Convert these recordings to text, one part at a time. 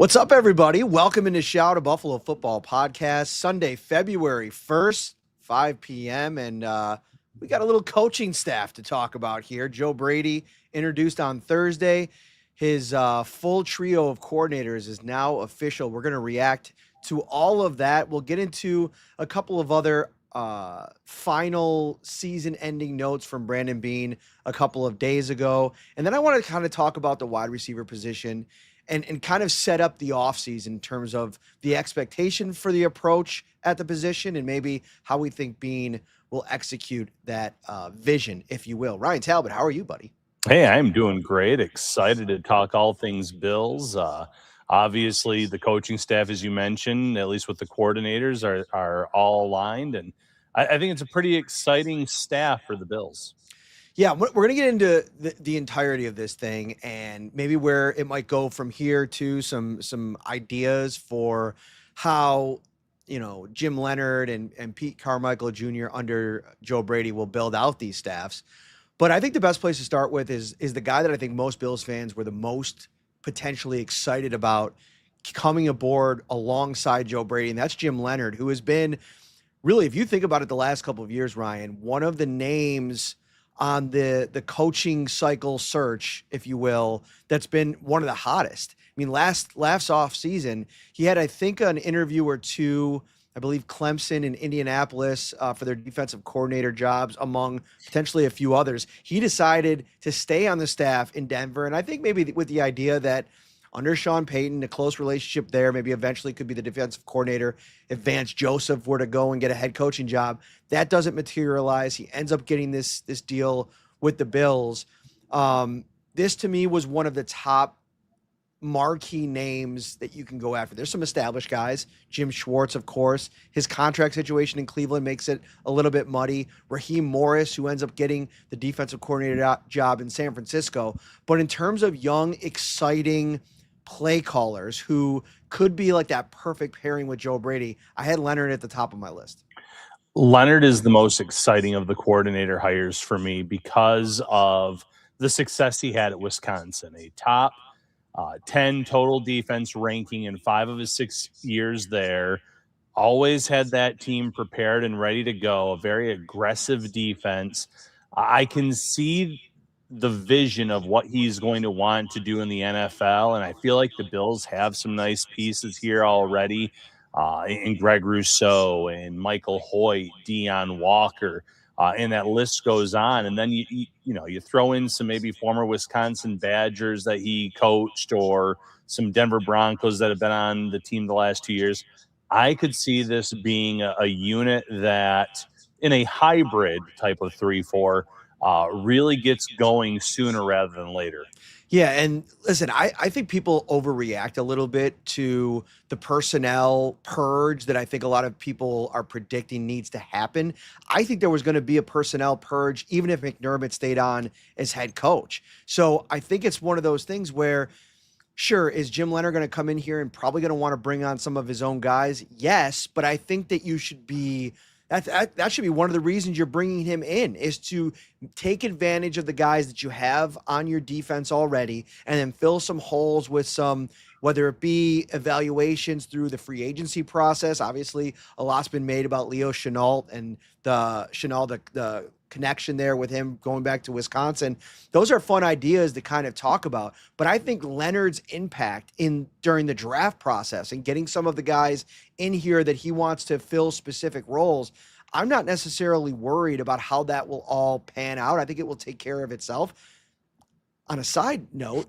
What's up, everybody? Welcome into Shout, a Buffalo Football Podcast, Sunday, February 1st, 5 p.m. And we got a little coaching staff to talk about here. Joe Brady introduced on Thursday. His full trio of coordinators is now official. We're going to react to all of that. We'll get into a couple of other final season-ending notes from Brandon Beane a couple of days ago. And then I want to kind of talk about the wide receiver position and kind of set up the offseason in terms of the expectation for the approach at the position and maybe how we think Beane will execute that vision, if you will. Ryan Talbot, how are you, buddy? Hey, I'm doing great. Excited to talk all things Bills. Obviously, the coaching staff, as you mentioned, at least with the coordinators, are all aligned. And I think it's a pretty exciting staff for the Bills. Yeah, we're going to get into the entirety of this thing and maybe where it might go from here to some ideas for how, Jim Leonhard and Pete Carmichael Jr. under Joe Brady will build out these staffs. But I think the best place to start with is the guy that I think most Bills fans were the most potentially excited about coming aboard alongside Joe Brady, and that's Jim Leonhard, who has been really, if you think about it the last couple of years, Ryan, one of the names on the coaching cycle search, if you will, that's been one of the hottest. I mean, last off season, he had, I think, an interview or two, I believe Clemson and Indianapolis for their defensive coordinator jobs, among potentially a few others. He decided to stay on the staff in Denver, and I think maybe with the idea that under Sean Payton, a close relationship there, maybe eventually could be the defensive coordinator if Vance Joseph were to go and get a head coaching job. That doesn't materialize. He ends up getting this deal with the Bills. This, to me, was one of the top marquee names that you can go after. There's some established guys. Jim Schwartz, of course. His contract situation in Cleveland makes it a little bit muddy. Raheem Morris, who ends up getting the defensive coordinator job in San Francisco. But in terms of young, exciting play callers who could be like that perfect pairing with Joe Brady, I had Leonard at the top of my list. Leonard is the most exciting of the coordinator hires for me because of the success he had at Wisconsin, a top 10 total defense ranking in 5 of his 6 years there. Always had that team prepared and ready to go, a very aggressive defense. I can see the vision of what he's going to want to do in the NFL, and I feel like the Bills have some nice pieces here already in Greg Rousseau and Michael Hoyt, Deion Walker, and that list goes on. And then you throw in some maybe former Wisconsin Badgers that he coached or some Denver Broncos that have been on the team the last 2 years. I could see this being a unit that in a hybrid type of 3-4 really gets going sooner rather than later. Yeah, and listen, I think people overreact a little bit to the personnel purge that I think a lot of people are predicting needs to happen. I think there was going to be a personnel purge even if McDermott stayed on as head coach. So I think it's one of those things where, sure, is Jim Leonhard going to come in here and probably going to want to bring on some of his own guys? Yes, but I think that you should be that should be one of the reasons you're bringing him in, is to take advantage of the guys that you have on your defense already and then fill some holes with some, whether it be evaluations through the free agency process. Obviously, a lot's been made about Leo Chennault and the connection there with him going back to Wisconsin. Those are fun ideas to kind of talk about. But I think Leonard's impact during the draft process and getting some of the guys in here that he wants to fill specific roles, I'm not necessarily worried about how that will all pan out. I think it will take care of itself. On a side note,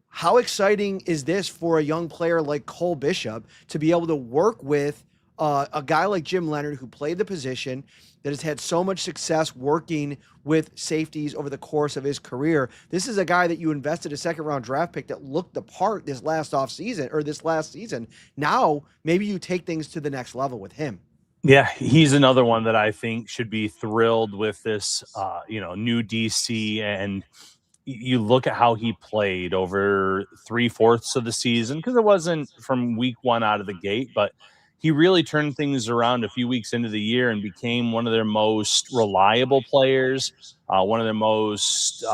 how exciting is this for a young player like Cole Bishop to be able to work with a guy like Jim Leonhard, who played the position, that has had so much success working with safeties over the course of his career? This is a guy that you invested a second-round draft pick that looked the part this last season. Now, maybe you take things to the next level with him. Yeah, he's another one that I think should be thrilled with this, new DC. And you look at how he played over 3/4 of the season, because it wasn't from week 1 out of the gate, but he really turned things around a few weeks into the year and became one of their most reliable players, one of their most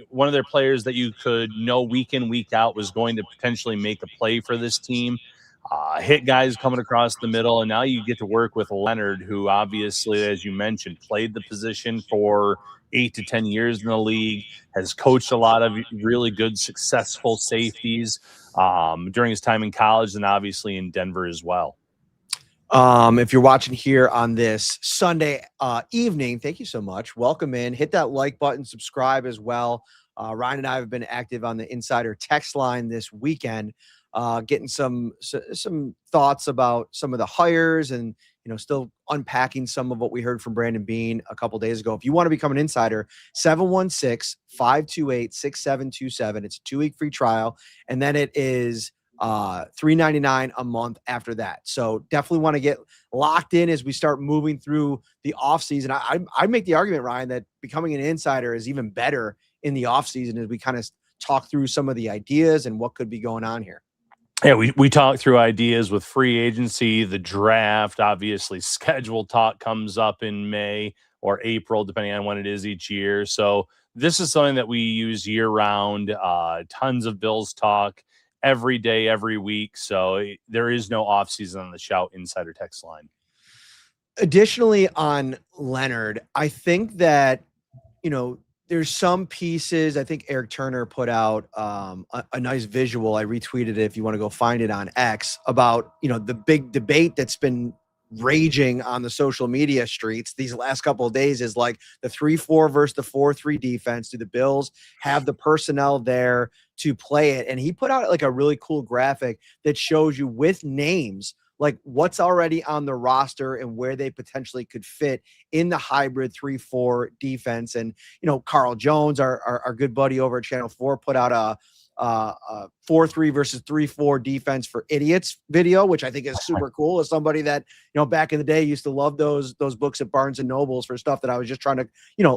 one of their players that you could know week in, week out was going to potentially make a play for this team. Hit guys coming across the middle, and now you get to work with Leonard, who obviously, as you mentioned, played the position for 8 to 10 years in the league, has coached a lot of really good, successful safeties during his time in college and obviously in Denver as well. If you're watching here on this Sunday evening, thank you so much. Welcome in. Hit that like button, subscribe as well. Ryan and I have been active on the Insider text line this weekend, getting some thoughts about some of the hires and, still unpacking some of what we heard from Brandon Beane a couple days ago. If you want to become an insider, 716-528-6727. It's a 2-week free trial. And then it is $3.99 a month after that. So definitely want to get locked in as we start moving through the offseason. I'd make the argument, Ryan, that becoming an insider is even better in the offseason as we kind of talk through some of the ideas and what could be going on here. Yeah, we talk through ideas with free agency, the draft, obviously schedule talk comes up in May or April, depending on when it is each year. So this is something that we use year round, tons of Bills talk every day, every week. So there is no off season on the Shout Insider text line. Additionally, on Leonard, I think that, there's some pieces. I think Eric Turner put out a nice visual. I retweeted it if you want to go find it on X about, the big debate that's been raging on the social media streets these last couple of days is like the 3-4 versus the 4-3 defense. Do the Bills have the personnel there to play it? And he put out like a really cool graphic that shows you with names like what's already on the roster and where they potentially could fit in the hybrid 3-4 defense. And, Carl Jones, our good buddy over at Channel 4, put out a 4-3 versus 3-4 defense for idiots video, which I think is super cool. As somebody that, back in the day used to love those books at Barnes and Nobles for stuff that I was just trying to,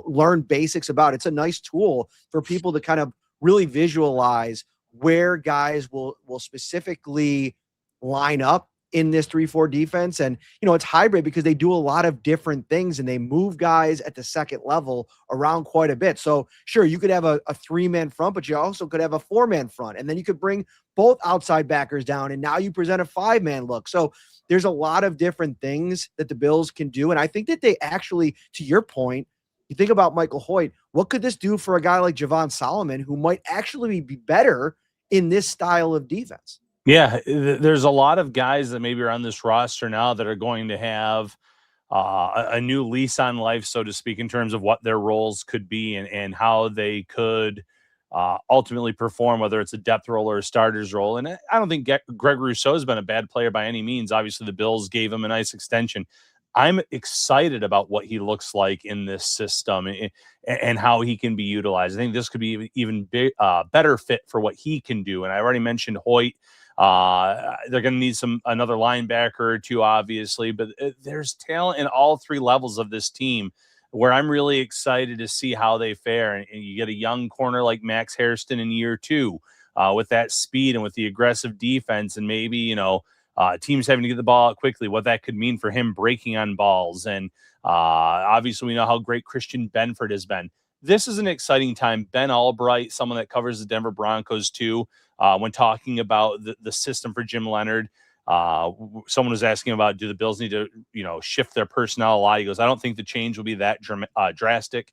learn basics about. It's a nice tool for people to kind of really visualize where guys will specifically line up in this 3-4 defense. And, it's hybrid because they do a lot of different things and they move guys at the second level around quite a bit. So sure, you could have a 3-man front, but you also could have a 4-man front. And then you could bring both outside backers down. And now you present a 5-man look. So there's a lot of different things that the Bills can do. And I think that they actually, to your point, you think about Michael Hoyt, what could this do for a guy like Javon Solomon, who might actually be better in this style of defense? Yeah, there's a lot of guys that maybe are on this roster now that are going to have a new lease on life, so to speak, in terms of what their roles could be and how they could ultimately perform, whether it's a depth role or a starter's role. And I don't think Greg Rousseau has been a bad player by any means. Obviously, the Bills gave him a nice extension. I'm excited about what he looks like in this system and how he can be utilized. I think this could be even better fit for what he can do. And I already mentioned Hoyt. They're going to need another linebacker or two, obviously, but there's talent in all three levels of this team where I'm really excited to see how they fare. And you get a young corner like Max Hairston in year 2 with that speed and with the aggressive defense and maybe, teams having to get the ball out quickly, what that could mean for him breaking on balls. And obviously we know how great Christian Benford has been. This is an exciting time. Ben Albright, someone that covers the Denver Broncos too, when talking about the system for Jim Leonard, someone was asking about, do the Bills need to, shift their personnel a lot? He goes, I don't think the change will be that drastic.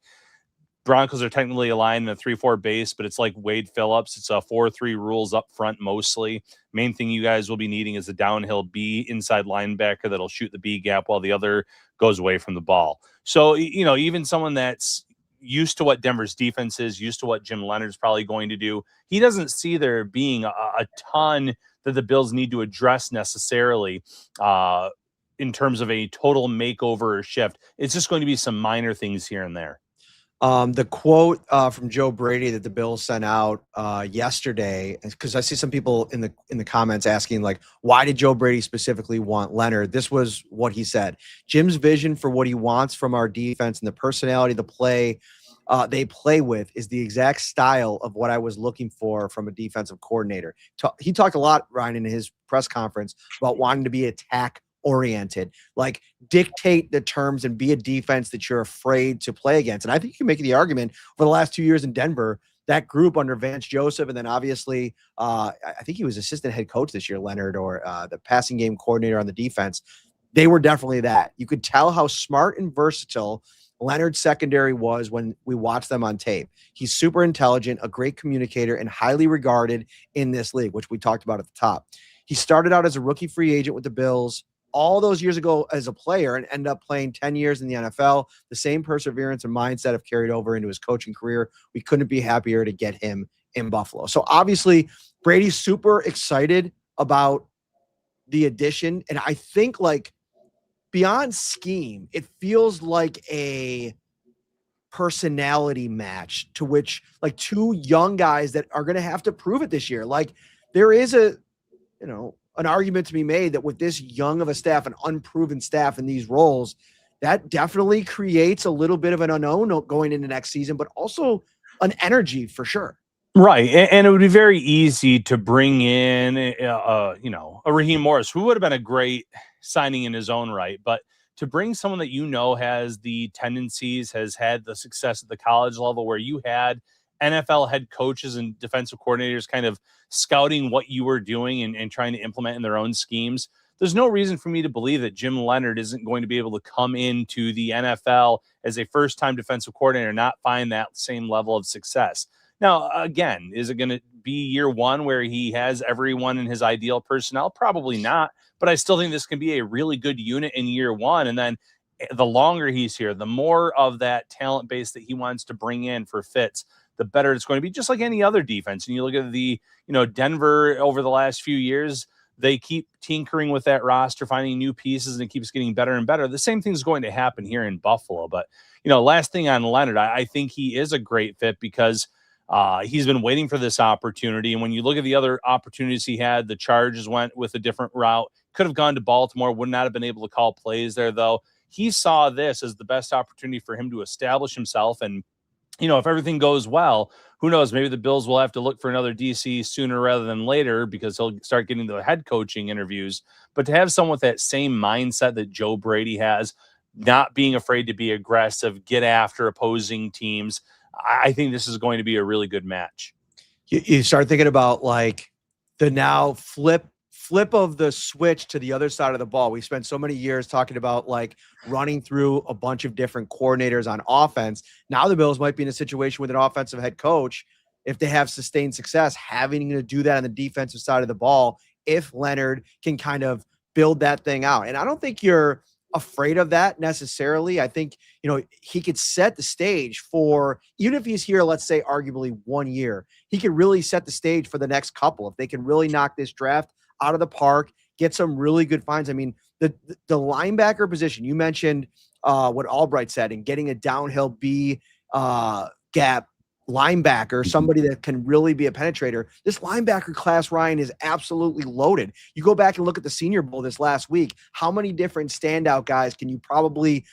Broncos are technically aligned in a 3-4 base, but it's like Wade Phillips. It's a 4-3 rules up front mostly. Main thing you guys will be needing is a downhill B inside linebacker that'll shoot the B gap while the other goes away from the ball. So, even someone that's used to what Denver's defense is, used to what Jim Leonard's probably going to do, he doesn't see there being a ton that the Bills need to address necessarily in terms of a total makeover or shift. It's just going to be some minor things here and there. The quote from Joe Brady that the Bills sent out yesterday, because I see some people in the comments asking, like, why did Joe Brady specifically want Leonard? This was what he said. Jim's vision for what he wants from our defense and the personality, the play they play with is the exact style of what I was looking for from a defensive coordinator. He talked a lot, Ryan, in his press conference about wanting to be attack oriented, like dictate the terms and be a defense that you're afraid to play against. And I think you can make the argument for the last 2 years in Denver, that group under Vance Joseph, and then obviously, I think he was assistant head coach this year, Leonard, or the passing game coordinator on the defense. They were definitely that. You could tell how smart and versatile Leonard's secondary was when we watched them on tape. He's super intelligent, a great communicator, and highly regarded in this league, which we talked about at the top. He started out as a rookie free agent with the Bills all those years ago as a player and ended up playing 10 years in the NFL. The same perseverance and mindset have carried over into his coaching career. We couldn't be happier to get him in Buffalo. So obviously, Brady's super excited about the addition. And I think, like, beyond scheme, it feels like a personality match to which, like, two young guys that are going to have to prove it this year. Like, there is an argument to be made that with this young of a staff, an unproven staff in these roles, that definitely creates a little bit of an unknown going into next season, but also an energy for sure. Right. And it would be very easy to bring in, a Raheem Morris, who would have been a great signing in his own right. But to bring someone that has the tendencies, has had the success at the college level, where you had NFL head coaches and defensive coordinators kind of scouting what you were doing and trying to implement in their own schemes, there's no reason for me to believe that Jim Leonhard isn't going to be able to come into the NFL as a first-time defensive coordinator and not find that same level of success. Now, again, is it going to be year one where he has everyone in his ideal personnel? Probably not, but I still think this can be a really good unit in year one. And then the longer he's here, the more of that talent base that he wants to bring in for fits, the better it's going to be, just like any other defense. And you look at the, Denver over the last few years, they keep tinkering with that roster, finding new pieces, and it keeps getting better and better. The same thing is going to happen here in Buffalo. But, last thing on Leonard, I think he is a great fit because he's been waiting for this opportunity. And when you look at the other opportunities he had, the Chargers went with a different route, could have gone to Baltimore, would not have been able to call plays there, though. He saw this as the best opportunity for him to establish himself. And, if everything goes well, who knows, maybe the Bills will have to look for another DC sooner rather than later because he'll start getting the head coaching interviews. But to have someone with that same mindset that Joe Brady has, not being afraid to be aggressive, get after opposing teams, I think this is going to be a really good match. You start thinking about, like, the now flip of the switch to the other side of the ball. We spent so many years talking about, like, running through a bunch of different coordinators on offense. Now the Bills might be in a situation with an offensive head coach, if they have sustained success, having to do that on the defensive side of the ball, if Leonard can kind of build that thing out. And I don't think you're afraid of that necessarily. I think, he could set the stage for, even if he's here, let's say arguably 1 year, he could really set the stage for the next couple. If they can really knock this draft out of the park, get some really good finds. I mean, the linebacker position, you mentioned what Albright said, and getting a downhill B gap linebacker, somebody that can really be a penetrator. This linebacker class, Ryan, is absolutely loaded. You go back and look at the Senior Bowl this last week, how many different standout guys can you probably,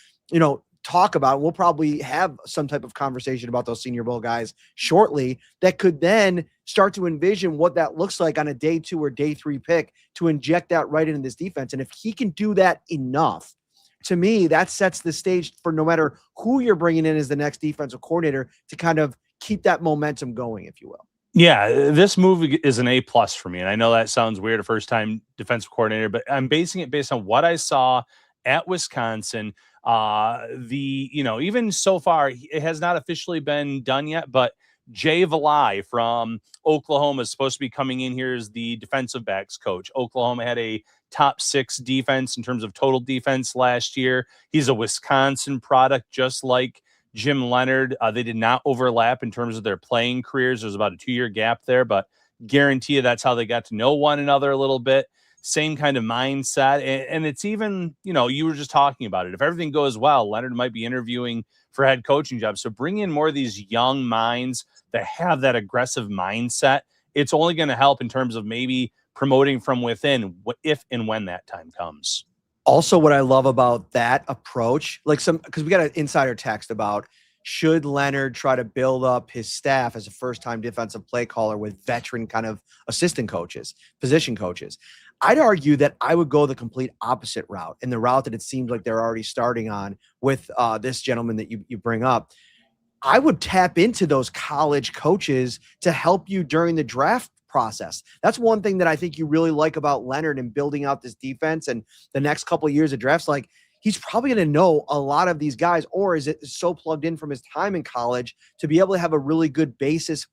talk about? We'll probably have some type of conversation about those Senior Bowl guys shortly that could then start to envision what that looks like on a day 2 or day 3 pick to inject that right into this defense. And if he can do that enough, to me, that sets the stage for no matter who you're bringing in as the next defensive coordinator to kind of keep that momentum going, if you will. Yeah, this move is an A+ for me. And I know that sounds weird, a first-time defensive coordinator, but I'm basing it based on what I saw at Wisconsin. Even so far, it has not officially been done yet, but Jay Valai from Oklahoma is supposed to be coming in here as the defensive backs coach. Oklahoma had a top 6 defense in terms of total defense last year. He's a Wisconsin product, just like Jim Leonhard. They did not overlap in terms of their playing careers. There's about a 2-year gap there, but guarantee you that's how they got to know one another a little bit. Same kind of mindset. And it's even, you were just talking about it. If everything goes well, Leonhard might be interviewing for head coaching jobs. So bring in more of these young minds that have that aggressive mindset. It's only going to help in terms of maybe promoting from within if and when that time comes. Also, what I love about that approach, because we got an insider text about, should Leonhard try to build up his staff as a first-time defensive play caller with veteran kind of assistant coaches, position coaches? I'd argue that I would go the complete opposite route, and the route that it seems like they're already starting on with this gentleman that you bring up. I would tap into those college coaches to help you during the draft process. That's one thing that I think you really like about Leonard and building out this defense and the next couple of years of drafts. Like, he's probably going to know a lot of these guys, or is it so plugged in from his time in college to be able to have a really good basis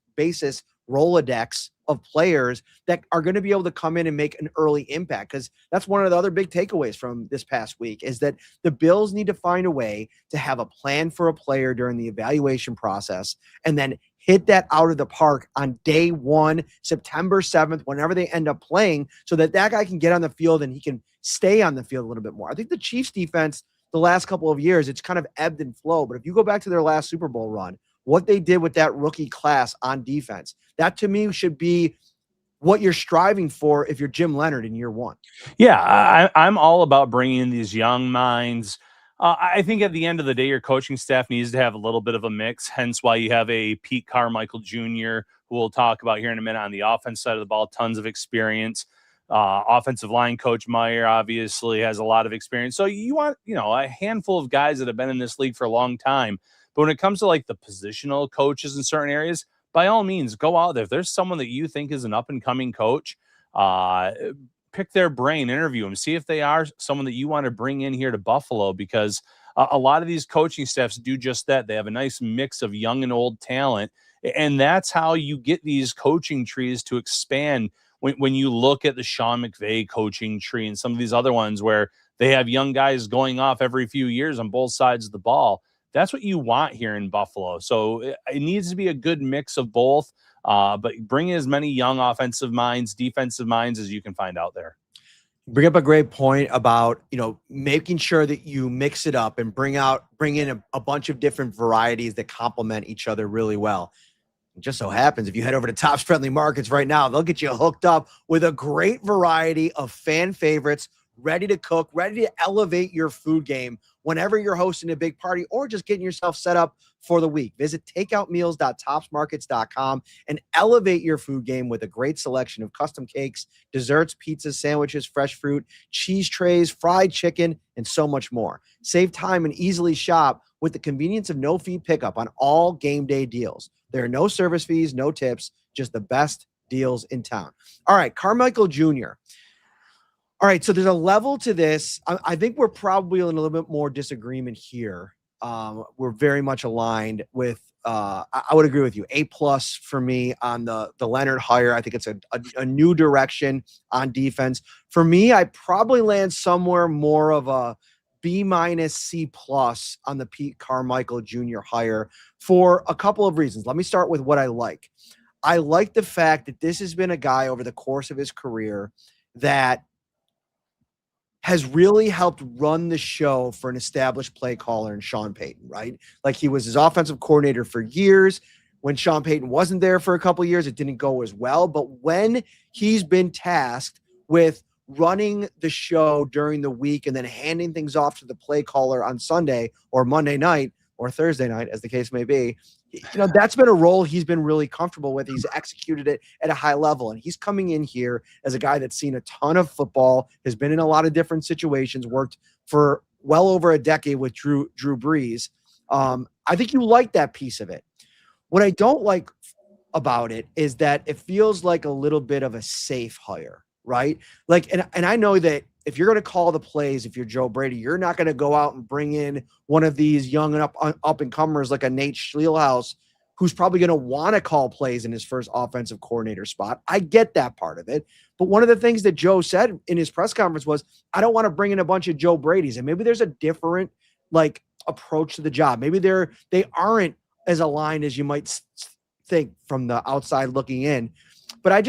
Rolodex of players that are going to be able to come in and make an early impact? Because that's one of the other big takeaways from this past week, is that the Bills need to find a way to have a plan for a player during the evaluation process and then hit that out of the park on day one, September 7th, whenever they end up playing, so that that guy can get on the field and he can stay on the field a little bit more. I think the Chiefs defense the last couple of years, it's kind of ebbed and flowed. But if you go back to their last Super Bowl run, what they did with that rookie class on defense, that to me should be what you're striving for if you're Jim Leonhard in year one. Yeah, I'm all about bringing in these young minds. I think at the end of the day, your coaching staff needs to have a little bit of a mix, hence why you have a Pete Carmichael Jr., who we'll talk about here in a minute on the offense side of the ball, tons of experience. Offensive line coach Meyer obviously has a lot of experience. So you want, a handful of guys that have been in this league for a long time. But when it comes to like the positional coaches in certain areas, by all means, go out there. If there's someone that you think is an up-and-coming coach, pick their brain, interview them, see if they are someone that you want to bring in here to Buffalo, because a lot of these coaching staffs do just that. They have a nice mix of young and old talent, and that's how you get these coaching trees to expand. When you look at the Sean McVay coaching tree and some of these other ones where they have young guys going off every few years on both sides of the ball, that's what you want here in Buffalo. So it needs to be a good mix of both, but bring in as many young offensive minds, defensive minds as you can find out there. Bring up a great point about, making sure that you mix it up and bring in a bunch of different varieties that complement each other really well. It just so happens, if you head over to Tops Friendly Markets right now, they'll get you hooked up with a great variety of fan favorites, ready to cook, ready to elevate your food game whenever you're hosting a big party or just getting yourself set up for the week. Visit takeoutmeals.topsmarkets.com and elevate your food game with a great selection of custom cakes, desserts, pizzas, sandwiches, fresh fruit, cheese trays, fried chicken, and so much more. Save time and easily shop with the convenience of no-fee pickup on all game day deals. There are no service fees, no tips, just the best deals in town. All right, Carmichael Jr. All right, so there's a level to this. I think we're probably in a little bit more disagreement here. We're very much aligned with, I would agree with you, A+ for me on the Leonard hire. I think it's a new direction on defense. For me, I probably land somewhere more of a B- C+ on the Pete Carmichael Jr. hire for a couple of reasons. Let me start with what I like. I like the fact that this has been a guy over the course of his career that has really helped run the show for an established play caller in Sean Payton, right? Like, he was his offensive coordinator for years. When Sean Payton wasn't there for a couple of years, it didn't go as well. But when he's been tasked with running the show during the week and then handing things off to the play caller on Sunday or Monday night or Thursday night, as the case may be, that's been a role he's been really comfortable with. He's executed it at a high level, and he's coming in here as a guy that's seen a ton of football, has been in a lot of different situations, worked for well over a decade with Drew Brees. I think you like that piece of it. What I don't like about it is that it feels like a little bit of a safe hire, right? Like, and I know that if you're going to call the plays, if you're Joe Brady, you're not going to go out and bring in one of these young and up and comers like a Nate Schlierhouse, who's probably going to want to call plays in his first offensive coordinator spot. I get that part of it. But one of the things that Joe said in his press conference was, I don't want to bring in a bunch of Joe Bradys. And maybe there's a different approach to the job. Maybe they aren't as aligned as you might think from the outside looking in. But I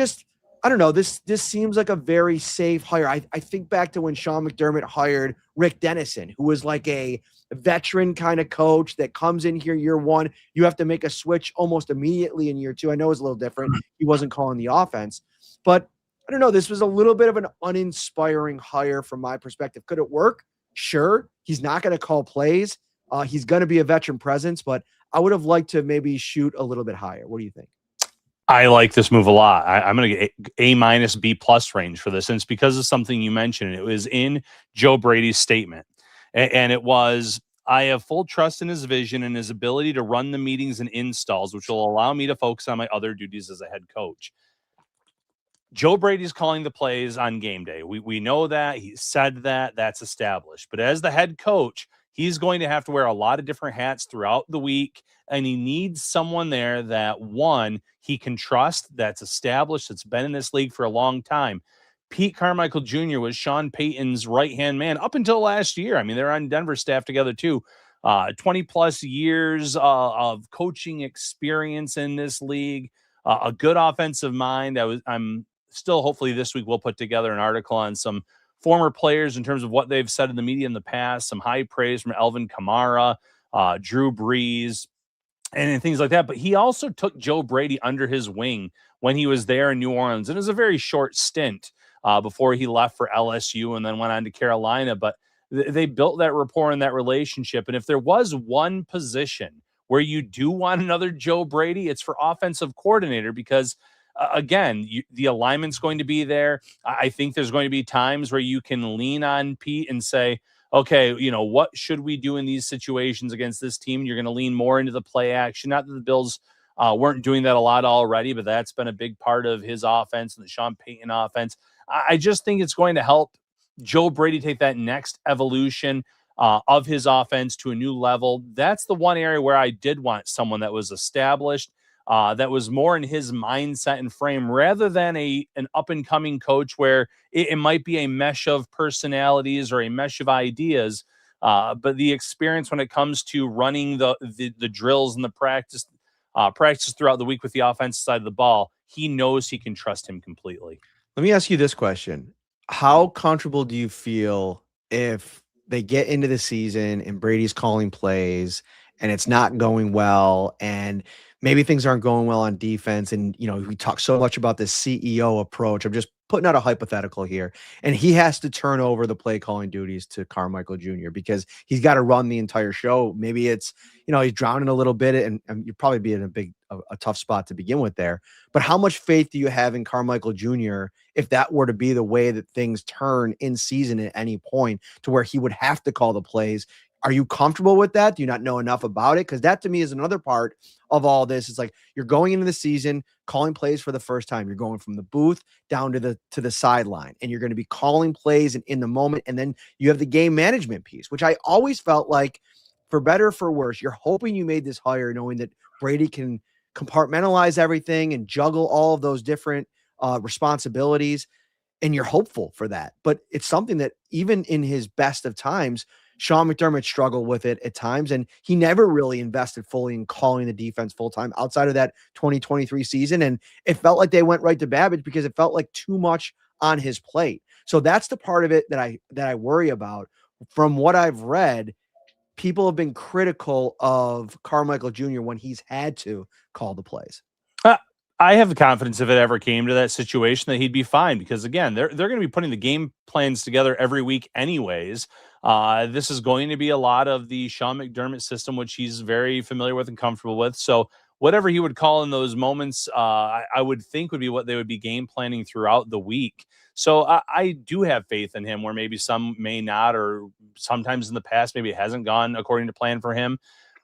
don't know. This seems like a very safe hire. I think back to when Sean McDermott hired Rick Dennison, who was like a veteran kind of coach that comes in here year one. You have to make a switch almost immediately in year two. I know it's a little different. He wasn't calling the offense. But I don't know. This was a little bit of an uninspiring hire from my perspective. Could it work? Sure. He's not going to call plays. He's going to be a veteran presence, but I would have liked to maybe shoot a little bit higher. What do you think? I like this move a lot. I'm going to get A- B+ range for this. And it's because of something you mentioned. It was in Joe Brady's statement. And it was, I have full trust in his vision and his ability to run the meetings and installs, which will allow me to focus on my other duties as a head coach. Joe Brady's calling the plays on game day. We know that. He said that. That's established. But as the head coach, he's going to have to wear a lot of different hats throughout the week, and he needs someone there that, one, he can trust, that's established, that's been in this league for a long time. Pete Carmichael Jr. was Sean Payton's right-hand man up until last year. I mean, they're on Denver staff together too. 20-plus years of coaching experience in this league, a good offensive mind. I'm still, hopefully this week we'll put together an article on some former players in terms of what they've said in the media in the past, some high praise from Alvin Kamara, Drew Brees, and things like that. But he also took Joe Brady under his wing when he was there in New Orleans. And it was a very short stint before he left for LSU and then went on to Carolina. But they built that rapport and that relationship. And if there was one position where you do want another Joe Brady, it's for offensive coordinator, because again, the alignment's going to be there. I think there's going to be times where you can lean on Pete and say, okay, what should we do in these situations against this team? You're going to lean more into the play action. Not that the Bills weren't doing that a lot already, but that's been a big part of his offense and the Sean Payton offense. I just think it's going to help Joe Brady take that next evolution of his offense to a new level. That's the one area where I did want someone that was established, that was more in his mindset and frame, rather than an up-and-coming coach where it might be a mesh of personalities or a mesh of ideas. But the experience when it comes to running the drills and the practice throughout the week with the offensive side of the ball, he knows he can trust him completely. Let me ask you this question. How comfortable do you feel if they get into the season and Brady's calling plays and it's not going well, and maybe things aren't going well on defense, and we talk so much about this CEO approach. I'm just putting out a hypothetical here, and he has to turn over the play calling duties to Carmichael Jr. because he's got to run the entire show. Maybe it's he's drowning a little bit, and you'd probably be in a tough spot to begin with there. But how much faith do you have in Carmichael Jr. if that were to be the way that things turn in season at any point, to where he would have to call the plays? Are you comfortable with that? Do you not know enough about it? Because that, to me, is another part of all this. It's like you're going into the season calling plays for the first time. You're going from the booth down to the sideline, and you're going to be calling plays in the moment. And then you have the game management piece, which I always felt like, for better or for worse, you're hoping you made this hire knowing that Brady can compartmentalize everything and juggle all of those different responsibilities. And you're hopeful for that. But it's something that even in his best of times, Sean McDermott struggled with it at times, and he never really invested fully in calling the defense full-time outside of that 2023 season. And it felt like they went right to Babbage because it felt like too much on his plate. So that's the part of it that I worry about. From what I've read, people have been critical of Carmichael Jr. when he's had to call the plays. I have the confidence if it ever came to that situation that he'd be fine, because again, they're going to be putting the game plans together every week anyways. This is going to be a lot of the Sean McDermott system, which he's very familiar with and comfortable with. So whatever he would call in those moments, I would think would be what they would be game planning throughout the week. So I do have faith in him, where maybe some may not, or sometimes in the past, maybe it hasn't gone according to plan for him.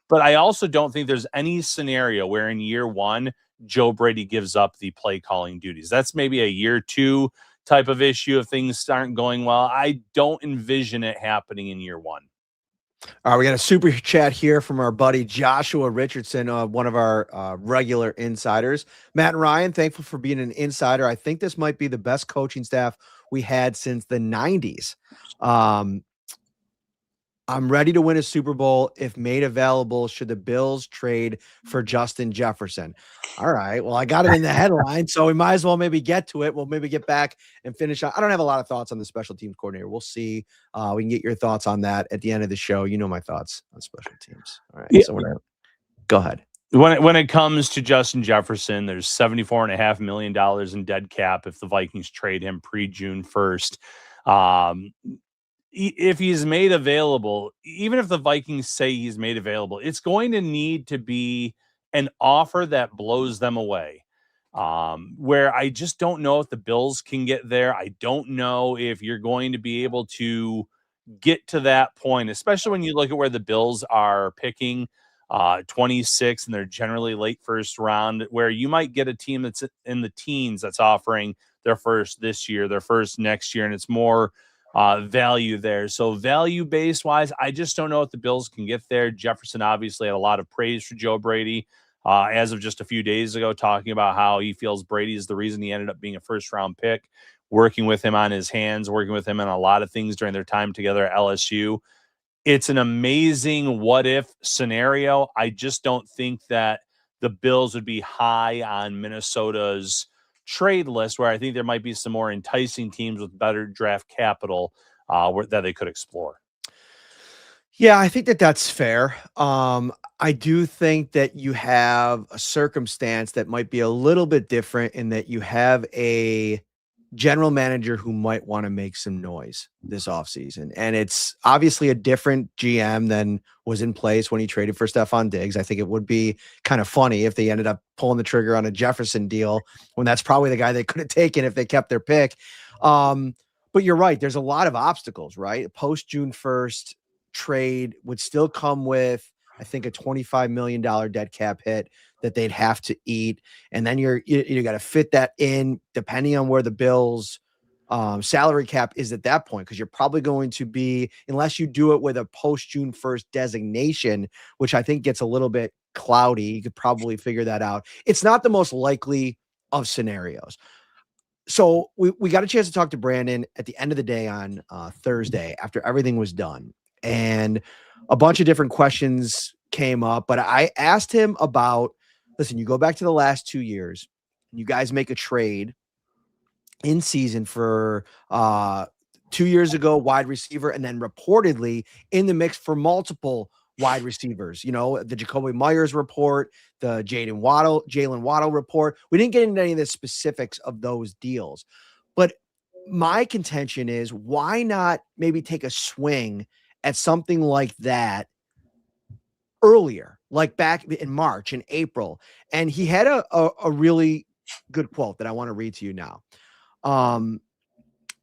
But I also don't think there's any scenario where in year one, Joe Brady gives up the play calling duties. That's maybe a year two type of issue if things aren't going well. I don't envision it happening in year one. All right, we got a super chat here from our buddy Joshua Richardson, one of our regular insiders. Matt and Ryan, thankful for being an insider. I think this might be the best coaching staff we had since the 90s. I'm ready to win a Super Bowl if made available. Should the Bills trade for Justin Jefferson? All right. Well, I got it in the headline, so we might as well maybe get to it. We'll maybe get back and finish. I don't have a lot of thoughts on the special teams coordinator. We'll see. We can get your thoughts on that at the end of the show. You know my thoughts on special teams. All right. Yeah. So go ahead. When it comes to Justin Jefferson, there's $74.5 million in dead cap if the Vikings trade him pre-June 1st. If he's made available, even if the Vikings say he's made available, it's going to need to be an offer that blows them away. Where I just don't know if the Bills can get there. I don't know if you're going to be able to get to that point, especially when you look at where the Bills are picking 26, and they're generally late first round, where you might get a team that's in the teens that's offering their first this year, their first next year, and it's more value there. So value-based wise, I just don't know if the Bills can get there. Jefferson obviously had a lot of praise for Joe Brady as of just a few days ago, talking about how he feels Brady is the reason he ended up being a first-round pick, working with him on his hands, working with him on a lot of things during their time together at LSU. It's an amazing what-if scenario. I just don't think that the Bills would be high on Minnesota's trade list, where I think there might be some more enticing teams with better draft capital that they could explore. Yeah, I think that that's fair. I do think that you have a circumstance that might be a little bit different in that you have a general manager who might want to make some noise this offseason. And it's obviously a different GM than was in place when he traded for Stephon Diggs. I think it would be kind of funny if they ended up pulling the trigger on a Jefferson deal when that's probably the guy they could have taken if they kept their pick. But you're right. There's a lot of obstacles, right? Post June 1st trade would still come with, I think, a $25 million dead cap hit that they'd have to eat. And then you got to fit that in depending on where the Bills salary cap is at that point, because you're probably going to be, unless you do it with a post June 1st designation, which I think gets a little bit cloudy. You could probably figure that out. It's not the most likely of scenarios. So we got a chance to talk to Brandon at the end of the day on Thursday after everything was done. And a bunch of different questions came up, but I asked him about, listen, you go back to the last 2 years, you guys make a trade in season for 2 years ago, wide receiver, and then reportedly in the mix for multiple wide receivers. You know, the Jacoby Myers report, the Jalen Waddle report. We didn't get into any of the specifics of those deals, but my contention is, why not maybe take a swing at something like that earlier, like back in March and April? And he had a really good quote that I want to read to you now.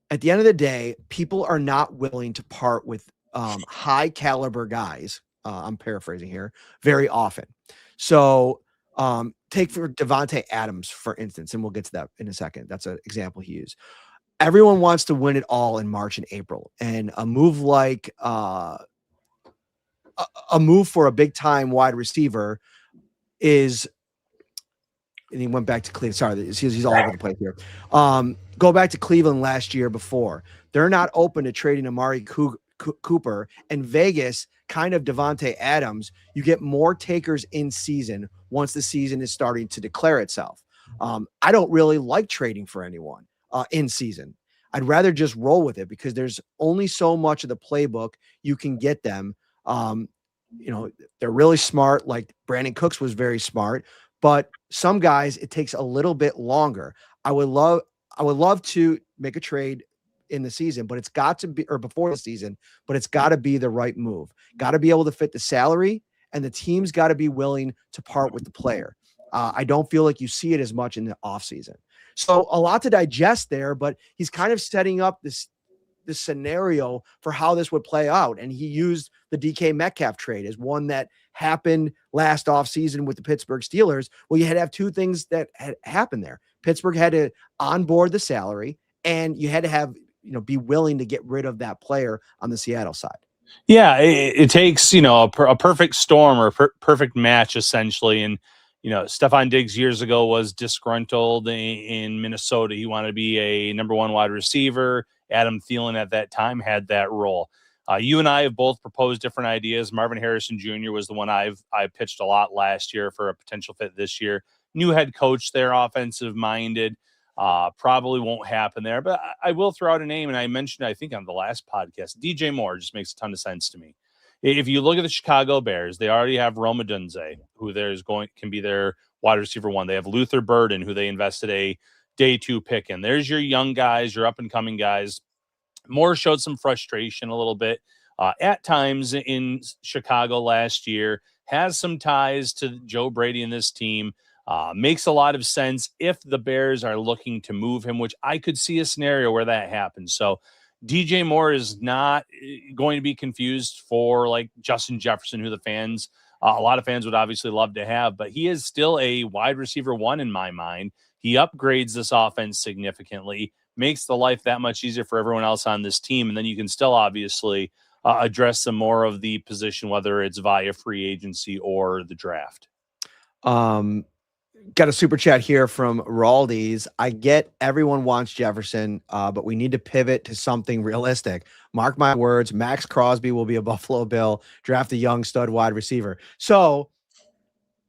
At the end of the day, people are not willing to part with high caliber guys. I'm paraphrasing here, very often. So take for Devontae Adams, for instance, and we'll get to that in a second. That's an example he used. Everyone wants to win it all in March and April, and a move like a move for a big time wide receiver is, and he went back to Cleveland. Sorry, he's all over the place here. Go back to Cleveland last year before. They're not open to trading Amari Cooper, and Vegas kind of Devontae Adams. You get more takers in season once the season is starting to declare itself. I don't really like trading for anyone in season. I'd rather just roll with it because there's only so much of the playbook you can get them. You know, they're really smart. Like Brandon Cooks was very smart, but some guys, it takes a little bit longer. I would love to make a trade in the season, but it's got to be, or before the season, but it's got to be the right move. Got to be able to fit the salary, and the team's got to be willing to part with the player. I don't feel like you see it as much in the offseason. So a lot to digest there, but he's kind of setting up this scenario for how this would play out. And he used the DK Metcalf trade as one that happened last offseason with the Pittsburgh Steelers. Well, you had to have two things that had happened there. Pittsburgh had to onboard the salary, and you had to have, be willing to get rid of that player on the Seattle side. Yeah, it takes, a perfect storm or perfect match, essentially. And, Stephon Diggs years ago was disgruntled in Minnesota. He wanted to be a number one wide receiver. Adam Thielen at that time had that role. You and I have both proposed different ideas. Marvin Harrison Jr. was the one I pitched a lot last year for a potential fit this year. New head coach there, offensive minded. Probably won't happen there, but I will throw out a name, and I mentioned, I think on the last podcast, DJ Moore just makes a ton of sense to me. If you look at the Chicago Bears, they already have Rome Odunze, who can be their wide receiver one. They have Luther Burden, who they invested a day 2 pick in. There's your young guys, your up and coming guys. Moore showed some frustration a little bit at times in Chicago last year, has some ties to Joe Brady and this team. Makes a lot of sense if the Bears are looking to move him, which I could see a scenario where that happens. So DJ Moore is not going to be confused for like Justin Jefferson, who the fans, a lot of fans would obviously love to have, but he is still a wide receiver one in my mind. He upgrades this offense significantly, makes the life that much easier for everyone else on this team. And then you can still obviously address some more of the position, whether it's via free agency or the draft. Got a super chat here from Raldies. I get everyone wants Jefferson, but we need to pivot to something realistic. Mark my words, Max Crosby will be a Buffalo Bill, draft a young stud wide receiver. So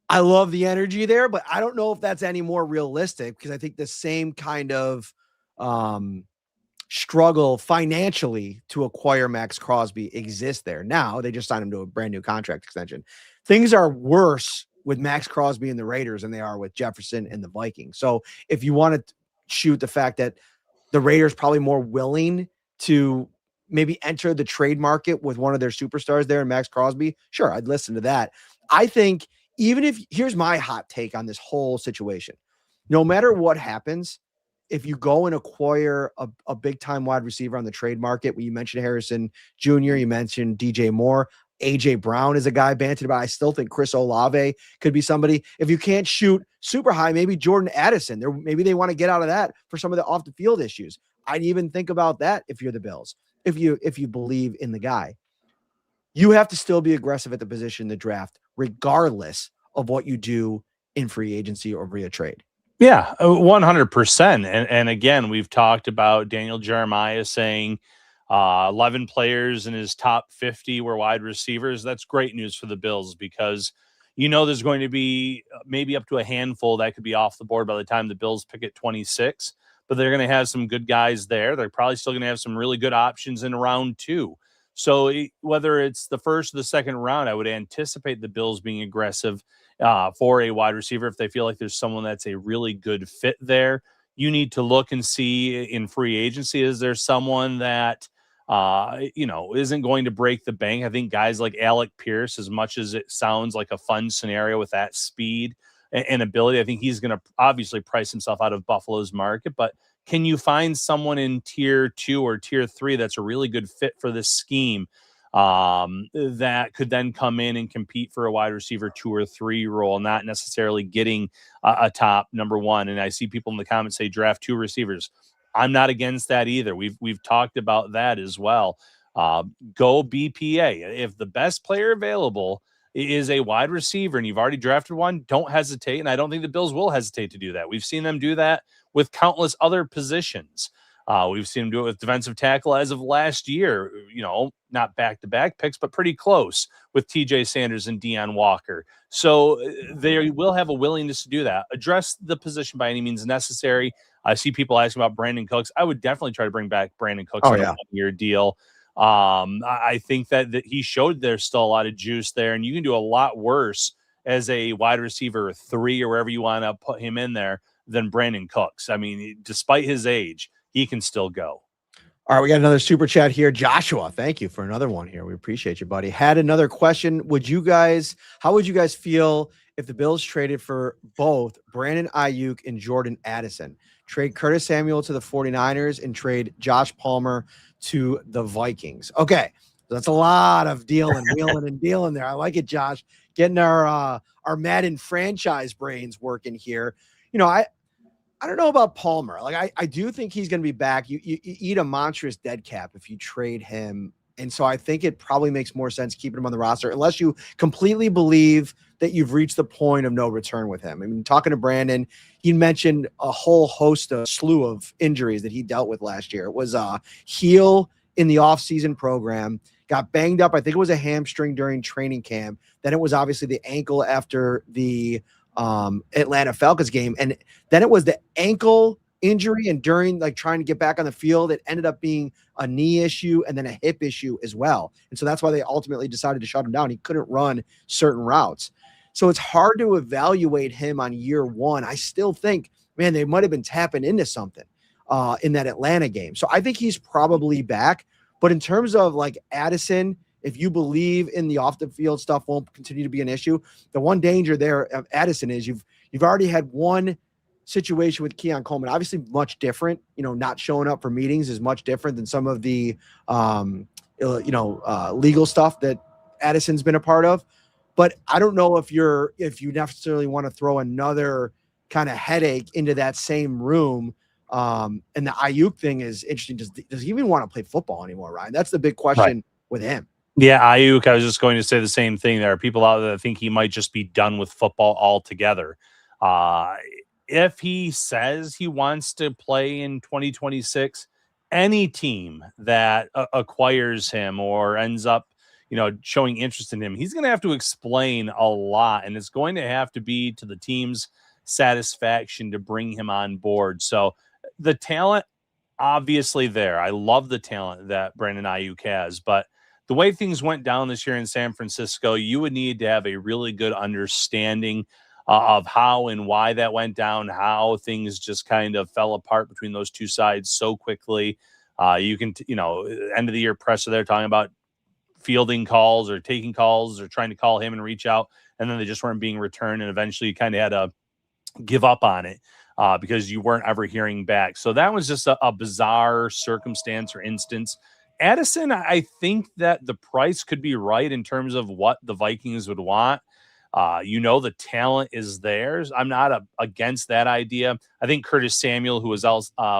I love the energy there, but I don't know if that's any more realistic, because I think the same kind of struggle financially to acquire Max Crosby exists there. Now they just signed him to a brand new contract extension. Things are worse with Max Crosby and the Raiders than they are with Jefferson and the Vikings. So if you want to shoot the fact that the Raiders probably more willing to maybe enter the trade market with one of their superstars there and Max Crosby, sure, I'd listen to that. I think even if, here's my hot take on this whole situation. No matter what happens, if you go and acquire a big time wide receiver on the trade market, you mentioned Harrison Jr., you mentioned DJ Moore, AJ Brown is a guy banted about. I still think Chris Olave could be somebody. If you can't shoot super high, maybe Jordan Addison. Maybe they want to get out of that for some of the off the field issues. I'd even think about that if you're the Bills. If you believe in the guy, you have to still be aggressive at the position in the draft, regardless of what you do in free agency or via trade. Yeah, 100%. And again, we've talked about Daniel Jeremiah saying 11 players in his top 50 were wide receivers. That's great news for the Bills, because there's going to be maybe up to a handful that could be off the board by the time the Bills pick at 26, but they're going to have some good guys there. They're probably still going to have some really good options in round 2. So whether it's the first or the second round, I would anticipate the Bills being aggressive for a wide receiver if they feel like there's someone that's a really good fit there. You need to look and see in free agency, is there someone that isn't going to break the bank? I think guys like Alec Pierce, as much as it sounds like a fun scenario with that speed and ability, I think he's going to obviously price himself out of Buffalo's market. But can you find someone in tier 2 or tier 3 that's a really good fit for this scheme that could then come in and compete for a wide receiver 2 or 3 role, not necessarily getting a top number 1? And I see people in the comments say draft 2 receivers. I'm not against that either. We've talked about that as well. Go BPA. If the best player available is a wide receiver and you've already drafted one, don't hesitate. And I don't think the Bills will hesitate to do that. We've seen them do that with countless other positions. We've seen them do it with defensive tackle as of last year, not back-to-back picks, but pretty close with TJ Sanders and Deion Walker. So they will have a willingness to do that. Address the position by any means necessary. I see people asking about Brandon Cooks. I would definitely try to bring back Brandon Cooks on a 1-year deal. I think that he showed there's still a lot of juice there, and you can do a lot worse as a wide receiver 3 or wherever you want to put him in there than Brandon Cooks. I mean, despite his age, he can still go. All right, we got another super chat here. Joshua, thank you for another one here. We appreciate you, buddy. Had another question. How would you guys feel if the Bills traded for both Brandon Ayuk and Jordan Addison? Trade Curtis Samuel to the 49ers and trade Josh Palmer to the Vikings. Okay, that's a lot of dealing, wheeling, and dealing there. I like it, Josh. Getting our Madden franchise brains working here. I don't know about Palmer. Like I do think he's going to be back. You eat a monstrous dead cap if you trade him. And so I think it probably makes more sense keeping him on the roster unless you completely believe that you've reached the point of no return with him. I mean, talking to Brandon, he mentioned a whole slew of injuries that he dealt with last year. It was a heel in the offseason program, got banged up. I think it was a hamstring during training camp. Then it was obviously the ankle after the Atlanta Falcons game. And then it was the ankle injury. And during trying to get back on the field, it ended up being a knee issue and then a hip issue as well. And so that's why they ultimately decided to shut him down. He couldn't run certain routes. So it's hard to evaluate him on year 1. I still think, man, they might've been tapping into something in that Atlanta game. So I think he's probably back, but in terms of Addison, if you believe in the off the field stuff won't continue to be an issue, the one danger there of Addison is you've already had one situation with Keon Coleman, obviously much different. Not showing up for meetings is much different than some of the, legal stuff that Addison's been a part of. But I don't know if you necessarily want to throw another kind of headache into that same room. And the Ayuk thing is interesting. Does he even want to play football anymore, Ryan? That's the big question with him. Yeah, Ayuk, I was just going to say the same thing. There are people out there that think he might just be done with football altogether. If he says he wants to play in 2026, any team that acquires him or ends up, showing interest in him, he's going to have to explain a lot, and it's going to have to be to the team's satisfaction to bring him on board. So the talent, obviously there. I love the talent that Brandon Ayuk has, but the way things went down this year in San Francisco, you would need to have a really good understanding of how and why that went down, how things just kind of fell apart between those two sides so quickly. You can, end of the year presser, they're talking about fielding calls or taking calls or trying to call him and reach out, and then they just weren't being returned. And eventually you kind of had to give up on it because you weren't ever hearing back. So that was just a bizarre circumstance or instance. Addison, I think that the price could be right in terms of what the Vikings would want. The talent is theirs. I'm not against that idea. I think Curtis Samuel, who was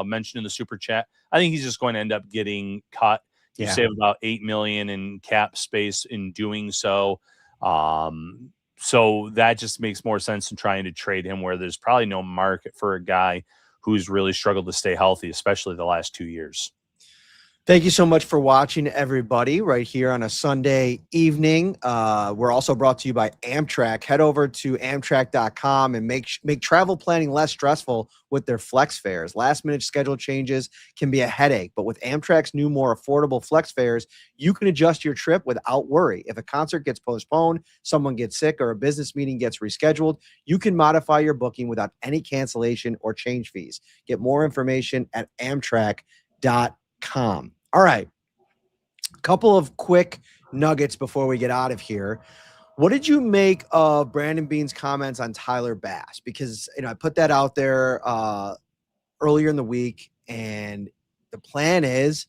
mentioned in the super chat, I think he's just going to end up getting cut. You save about $8 million in cap space in doing so. So that just makes more sense than trying to trade him where there's probably no market for a guy who's really struggled to stay healthy, especially the last 2 years. Thank you so much for watching, everybody, right here on a Sunday evening. We're also brought to you by Amtrak. Head over to Amtrak.com and make travel planning less stressful with their flex fares. Last-minute schedule changes can be a headache, but with Amtrak's new, more affordable flex fares, you can adjust your trip without worry. If a concert gets postponed, someone gets sick, or a business meeting gets rescheduled, you can modify your booking without any cancellation or change fees. Get more information at Amtrak.com. All right. A couple of quick nuggets before we get out of here. What did you make of Brandon Beane's comments on Tyler Bass? Because, I put that out there earlier in the week, and the plan is,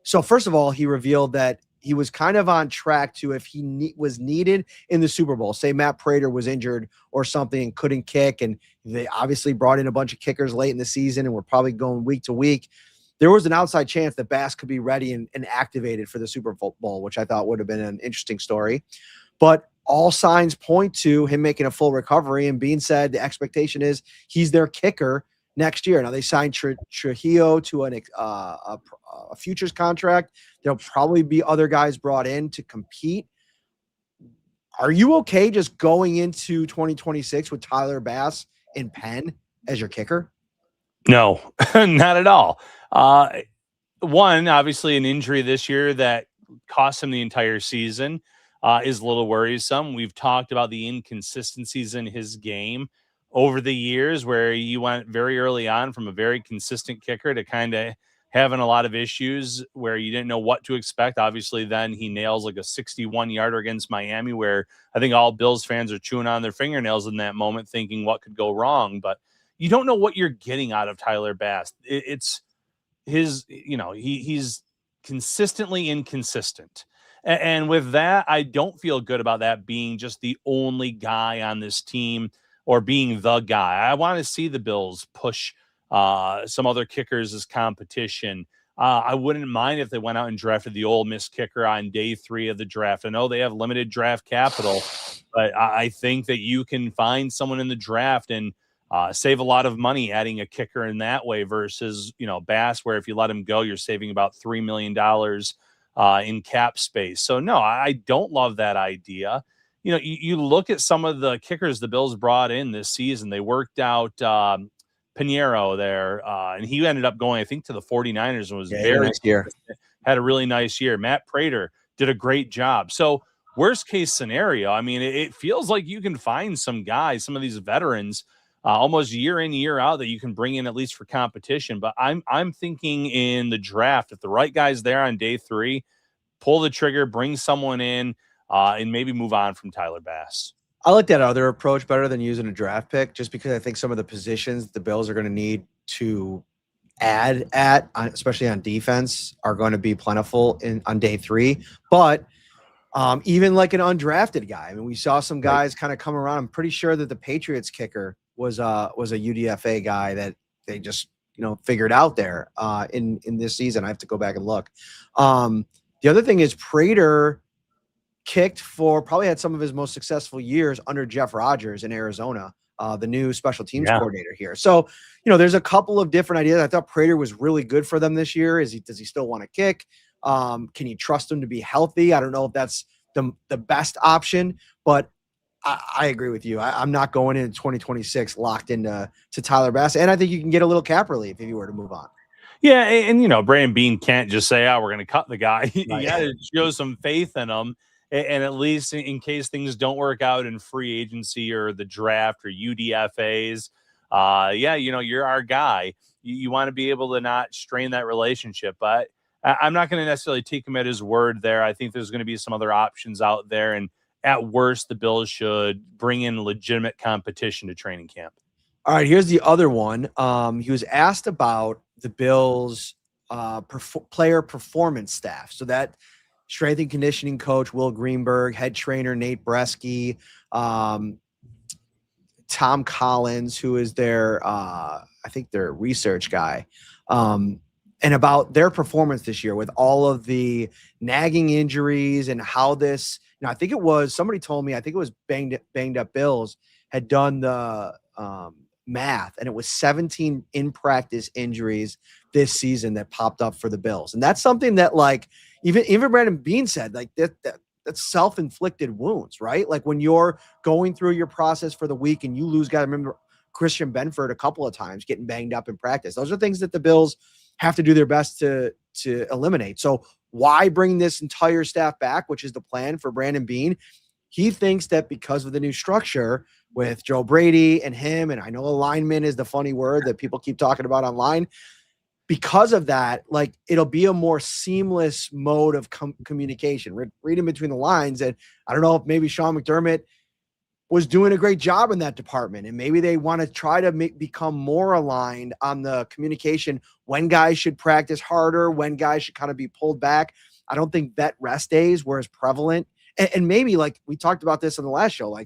so first of all, he revealed that he was kind of on track to, if he was needed in the Super Bowl, say Matt Prater was injured or something and couldn't kick, and they obviously brought in a bunch of kickers late in the season and we're probably going week to week. There was an outside chance that Bass could be ready and activated for the Super Bowl, which I thought would have been an interesting story. But all signs point to him making a full recovery, and Beane said the expectation is he's their kicker next year. Now, they signed Trujillo to a futures contract. There'll probably be other guys brought in to compete. Are you okay just going into 2026 with Tyler Bass in Penn as your kicker? No, not at all. One, obviously an injury this year that cost him the entire season is a little worrisome. We've talked about the inconsistencies in his game over the years, where he went very early on from a very consistent kicker to kind of having a lot of issues where you didn't know what to expect. Obviously, then he nails like a 61-yarder against Miami, where I think all Bills fans are chewing on their fingernails in that moment, thinking what could go wrong. But you don't know what you're getting out of Tyler Bass. It's his, he's consistently inconsistent. And with that, I don't feel good about that being just the only guy on this team or being the guy. I want to see the Bills push some other kickers as competition. I wouldn't mind if they went out and drafted the Ole Miss kicker on day 3 of the draft. I know they have limited draft capital, but I think that you can find someone in the draft and save a lot of money adding a kicker in that way versus, Bass, where if you let him go, you're saving about $3 million in cap space. So, no, I don't love that idea. You look at some of the kickers the Bills brought in this season. They worked out Pinheiro there, and he ended up going, I think, to the 49ers and was very nice year. Had a really nice year. Matt Prater did a great job. So, worst case scenario, I mean, it feels like you can find some guys, some of these veterans, almost year in, year out, that you can bring in at least for competition. But I'm thinking in the draft, if the right guy's there on day 3, pull the trigger, bring someone in, and maybe move on from Tyler Bass. I like that other approach better than using a draft pick, just because I think some of the positions the Bills are going to need to add especially on defense, are going to be plentiful on day 3. But even like an undrafted guy, I mean, we saw some guys kind of come around. I'm pretty sure that the Patriots kicker was a UDFA guy that they just figured out there in this season. I have to go back and look. The other thing is Prater probably had some of his most successful years under Jeff Rodgers in Arizona, the new special teams coordinator here. So, there's a couple of different ideas. I thought Prater was really good for them this year. Does he still want to kick? Can you trust him to be healthy? I don't know if that's the best option, but I agree with you. I'm not going into 2026 locked into Tyler Bass, and I think you can get a little cap relief if you were to move on. Yeah, and Brandon Beane can't just say, we're going to cut the guy. You got to show some faith in him. And at least in case things don't work out in free agency or the draft or UDFAs, you're our guy. You want to be able to not strain that relationship. But I'm not going to necessarily take him at his word there. I think there's going to be some other options out there. And at worst, the Bills should bring in legitimate competition to training camp. All right, here's the other one. He was asked about the Bills' player performance staff. So that strength and conditioning coach Will Greenberg, head trainer Nate Bresky, Tom Collins, who is their research guy, and about their performance this year with all of the nagging injuries and how this. I think it was somebody told me. I think it was banged up Bills had done the math, and it was 17 in practice injuries this season that popped up for the Bills, and that's something that even Brandon Beane said that's self-inflicted wounds, right? Like when you're going through your process for the week and you lose guys. I remember Christian Benford a couple of times getting banged up in practice. Those are things that the Bills have to do their best to eliminate. So why bring this entire staff back, which is the plan for Brandon Beane? He thinks that because of the new structure with Joe Brady and him, and I know alignment is the funny word that people keep talking about online, because of that, it'll be a more seamless mode of communication. Reading between the lines, and I don't know if maybe Sean McDermott was doing a great job in that department, and maybe they want to try to become more aligned on the communication, when guys should practice harder, when guys should kind of be pulled back. I don't think vet rest days were as prevalent, and maybe we talked about this on the last show,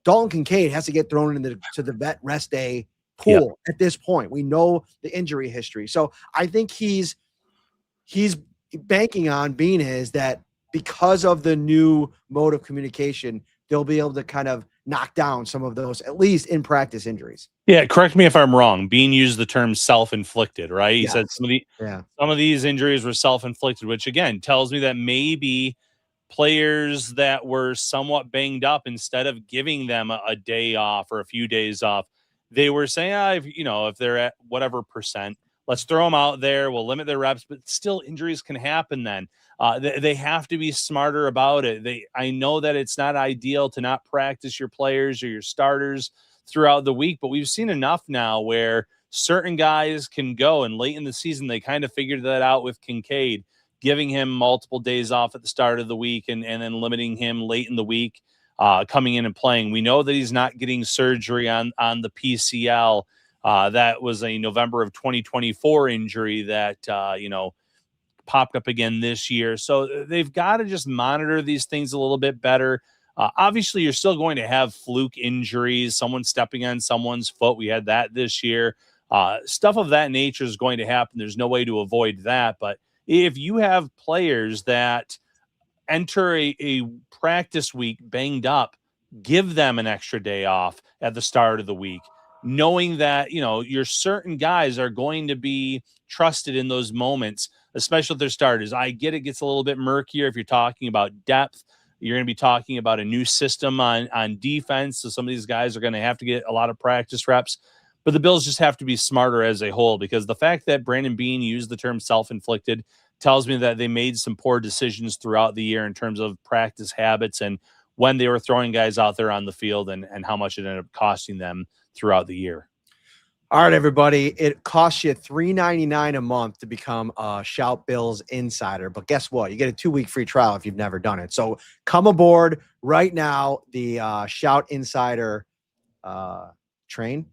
Dalton Kincaid has to get thrown into the vet rest day pool at this point. We know the injury history. So I think he's banking on Beane is that because of the new mode of communication, they'll be able to kind of knock down some of those, at least in practice injuries. Yeah. Correct me if I'm wrong. Beane used the term self-inflicted, right? He said some of these injuries were self-inflicted, which again tells me that maybe players that were somewhat banged up, instead of giving them a day off or a few days off, they were saying, if they're at whatever percent, let's throw them out there. We'll limit their reps, but still injuries can happen then. They have to be smarter about it. I know that it's not ideal to not practice your players or your starters throughout the week, but we've seen enough now where certain guys can go, and late in the season, they kind of figured that out with Kincaid, giving him multiple days off at the start of the week and then limiting him late in the week, coming in and playing. We know that he's not getting surgery on the PCL. That was a November of 2024 injury that, popped up again this year. So they've got to just monitor these things a little bit better. Obviously, you're still going to have fluke injuries, someone stepping on someone's foot. We had that this year. Stuff of that nature is going to happen. There's no way to avoid that. But if you have players that enter a practice week banged up, give them an extra day off at the start of the week, knowing that, your certain guys are going to be trusted in those moments, especially if they're starters. I get it gets a little bit murkier if you're talking about depth. You're going to be talking about a new system on defense. So some of these guys are going to have to get a lot of practice reps. But the Bills just have to be smarter as a whole, because the fact that Brandon Beane used the term self-inflicted tells me that they made some poor decisions throughout the year in terms of practice habits and when they were throwing guys out there on the field and how much it ended up costing them throughout the year. All right, everybody. It costs you $3.99 a month to become a Shout Bills insider. But guess what? You get a 2-week free trial if you've never done it. So come aboard right now. The Shout Insider train.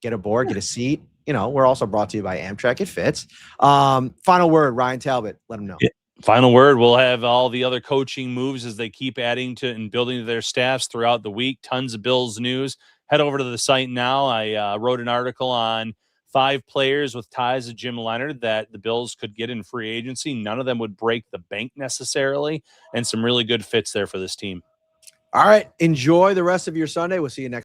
Get aboard, get a seat. You know, we're also brought to you by Amtrak. It fits. Final word, Ryan Talbot. Let him know. Yeah. Final word, we'll have all the other coaching moves as they keep adding to and building to their staffs throughout the week. Tons of Bills news. Head over to the site now. I wrote an article on 5 players with ties to Jim Leonard that the Bills could get in free agency. None of them would break the bank necessarily, and some really good fits there for this team. All right. Enjoy the rest of your Sunday. We'll see you next